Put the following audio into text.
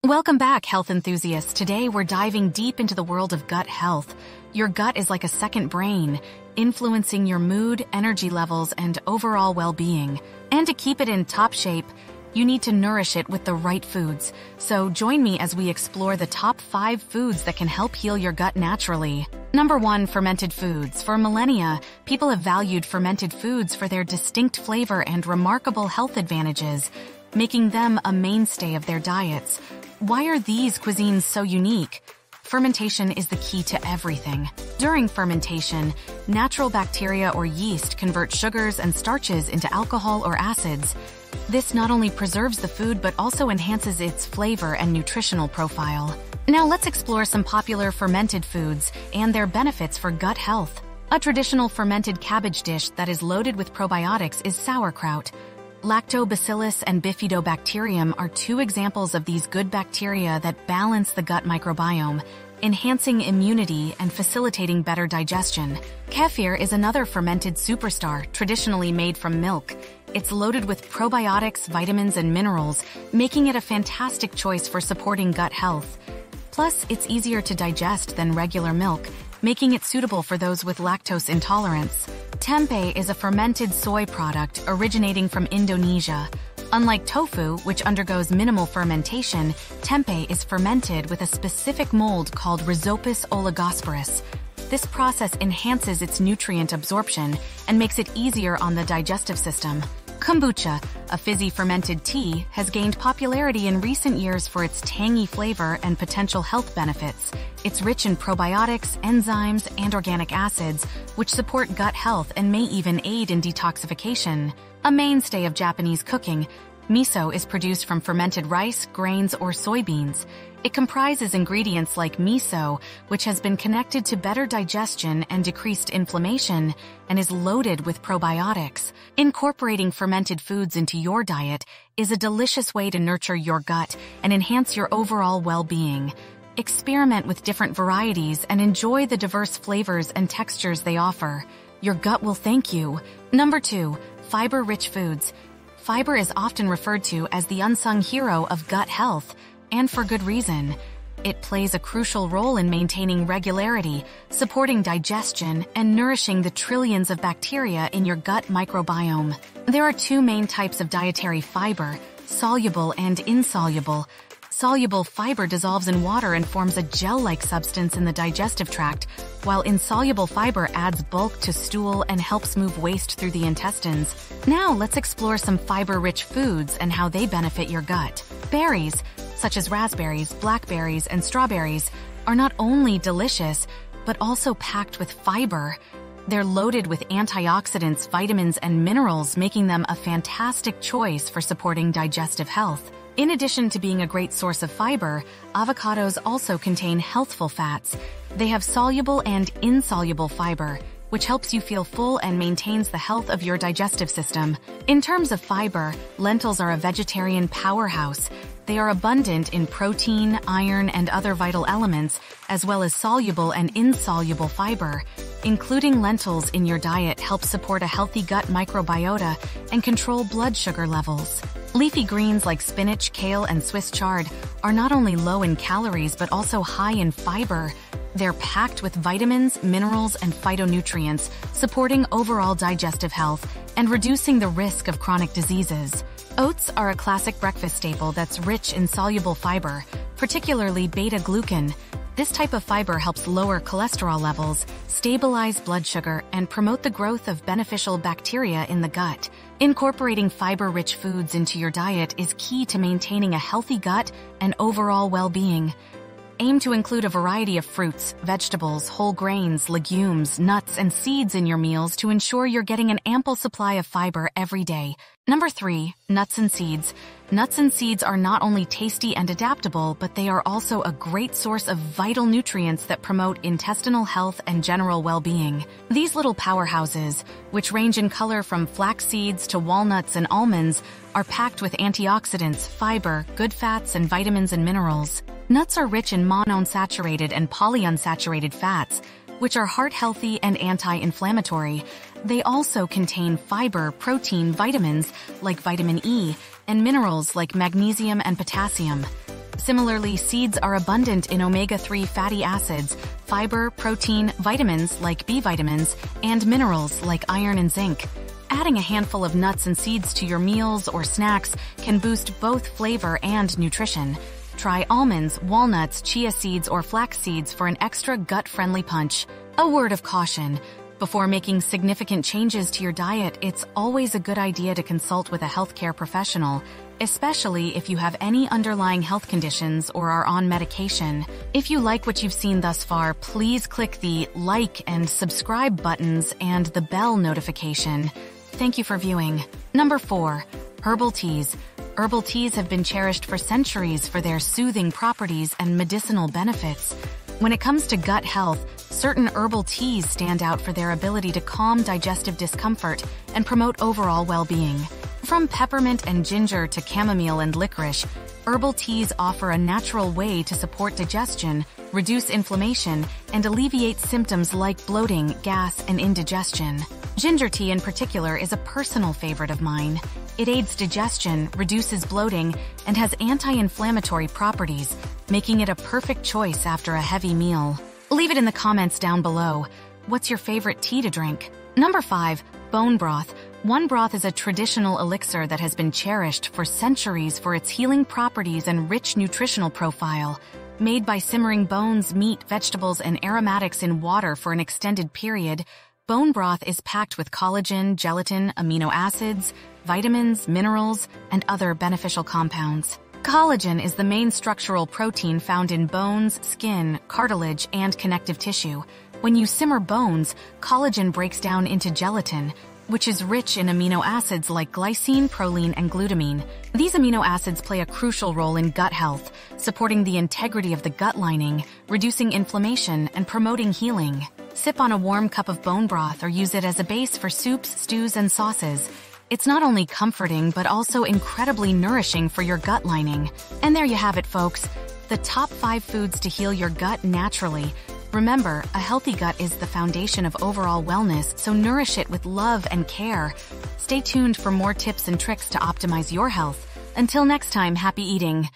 Welcome back, health enthusiasts. Today, we're diving deep into the world of gut health. Your gut is like a second brain, influencing your mood, energy levels, and overall well-being. And to keep it in top shape, you need to nourish it with the right foods. So join me as we explore the top 5 foods that can help heal your gut naturally. Number 1, fermented foods. For millennia, people have valued fermented foods for their distinct flavor and remarkable health advantages, making them a mainstay of their diets. Why are these cuisines so unique? Fermentation is the key to everything. During fermentation, natural bacteria or yeast convert sugars and starches into alcohol or acids. This not only preserves the food but also enhances its flavor and nutritional profile. Now let's explore some popular fermented foods and their benefits for gut health. A traditional fermented cabbage dish that is loaded with probiotics is sauerkraut. Lactobacillus and bifidobacterium are 2 examples of these good bacteria that balance the gut microbiome, enhancing immunity and facilitating better digestion. Kefir is another fermented superstar, traditionally made from milk. It's loaded with probiotics, vitamins, and minerals, making it a fantastic choice for supporting gut health. Plus, it's easier to digest than regular milk, making it suitable for those with lactose intolerance. Tempeh is a fermented soy product originating from Indonesia. Unlike tofu, which undergoes minimal fermentation, tempeh is fermented with a specific mold called Rhizopus oligosporus. This process enhances its nutrient absorption and makes it easier on the digestive system. Kombucha, a fizzy fermented tea, has gained popularity in recent years for its tangy flavor and potential health benefits. It's rich in probiotics, enzymes, and organic acids, which support gut health and may even aid in detoxification. A mainstay of Japanese cooking, miso is produced from fermented rice, grains, or soybeans. It comprises ingredients like miso, which has been connected to better digestion and decreased inflammation, and is loaded with probiotics. Incorporating fermented foods into your diet is a delicious way to nurture your gut and enhance your overall well-being. Experiment with different varieties and enjoy the diverse flavors and textures they offer. Your gut will thank you. Number 2, fiber-rich foods. Fiber is often referred to as the unsung hero of gut health, and for good reason. It plays a crucial role in maintaining regularity, supporting digestion, and nourishing the trillions of bacteria in your gut microbiome. There are 2 main types of dietary fiber, soluble and insoluble. Soluble fiber dissolves in water and forms a gel-like substance in the digestive tract, while insoluble fiber adds bulk to stool and helps move waste through the intestines. Now let's explore some fiber-rich foods and how they benefit your gut. Berries, such as raspberries, blackberries, and strawberries, are not only delicious, but also packed with fiber. They're loaded with antioxidants, vitamins, and minerals, making them a fantastic choice for supporting digestive health. In addition to being a great source of fiber, avocados also contain healthful fats. They have soluble and insoluble fiber, which helps you feel full and maintains the health of your digestive system. In terms of fiber, lentils are a vegetarian powerhouse. They are abundant in protein, iron, and other vital elements, as well as soluble and insoluble fiber. Including lentils in your diet helps support a healthy gut microbiota and control blood sugar levels. Leafy greens like spinach, kale, and Swiss chard are not only low in calories but also high in fiber. They're packed with vitamins, minerals, and phytonutrients, supporting overall digestive health and reducing the risk of chronic diseases. Oats are a classic breakfast staple that's rich in soluble fiber, particularly beta-glucan. This type of fiber helps lower cholesterol levels, stabilize blood sugar, and promote the growth of beneficial bacteria in the gut. Incorporating fiber-rich foods into your diet is key to maintaining a healthy gut and overall well-being. Aim to include a variety of fruits, vegetables, whole grains, legumes, nuts, and seeds in your meals to ensure you're getting an ample supply of fiber every day. Number 3, nuts and seeds. Nuts and seeds are not only tasty and adaptable, but they are also a great source of vital nutrients that promote intestinal health and general well-being. These little powerhouses, which range in color from flax seeds to walnuts and almonds, are packed with antioxidants, fiber, good fats, and vitamins and minerals. Nuts are rich in monounsaturated and polyunsaturated fats, which are heart-healthy and anti-inflammatory. They also contain fiber, protein, vitamins like vitamin E, and minerals like magnesium and potassium. Similarly, seeds are abundant in omega-3 fatty acids, fiber, protein, vitamins like B vitamins, and minerals like iron and zinc. Adding a handful of nuts and seeds to your meals or snacks can boost both flavor and nutrition. Try almonds, walnuts, chia seeds, or flax seeds for an extra gut-friendly punch. A word of caution. Before making significant changes to your diet, it's always a good idea to consult with a healthcare professional, especially if you have any underlying health conditions or are on medication. If you like what you've seen thus far, please click the like and subscribe buttons and the bell notification. Thank you for viewing. Number 4. Herbal teas. Herbal teas have been cherished for centuries for their soothing properties and medicinal benefits. When it comes to gut health, certain herbal teas stand out for their ability to calm digestive discomfort and promote overall well-being. From peppermint and ginger to chamomile and licorice, herbal teas offer a natural way to support digestion, reduce inflammation, and alleviate symptoms like bloating, gas, and indigestion. Ginger tea in particular is a personal favorite of mine. It aids digestion, reduces bloating, and has anti-inflammatory properties, making it a perfect choice after a heavy meal. Leave it in the comments down below. What's your favorite tea to drink? Number 5. Bone broth. One broth is a traditional elixir that has been cherished for centuries for its healing properties and rich nutritional profile. Made by simmering bones, meat, vegetables, and aromatics in water for an extended period, bone broth is packed with collagen, gelatin, amino acids, vitamins, minerals, and other beneficial compounds. Collagen is the main structural protein found in bones, skin, cartilage, and connective tissue. When you simmer bones, collagen breaks down into gelatin, which is rich in amino acids like glycine, proline, and glutamine. These amino acids play a crucial role in gut health, supporting the integrity of the gut lining, reducing inflammation, and promoting healing. Sip on a warm cup of bone broth or use it as a base for soups, stews, and sauces. It's not only comforting, but also incredibly nourishing for your gut lining. And there you have it, folks. The top 5 foods to heal your gut naturally. Remember, a healthy gut is the foundation of overall wellness, so nourish it with love and care. Stay tuned for more tips and tricks to optimize your health. Until next time, happy eating.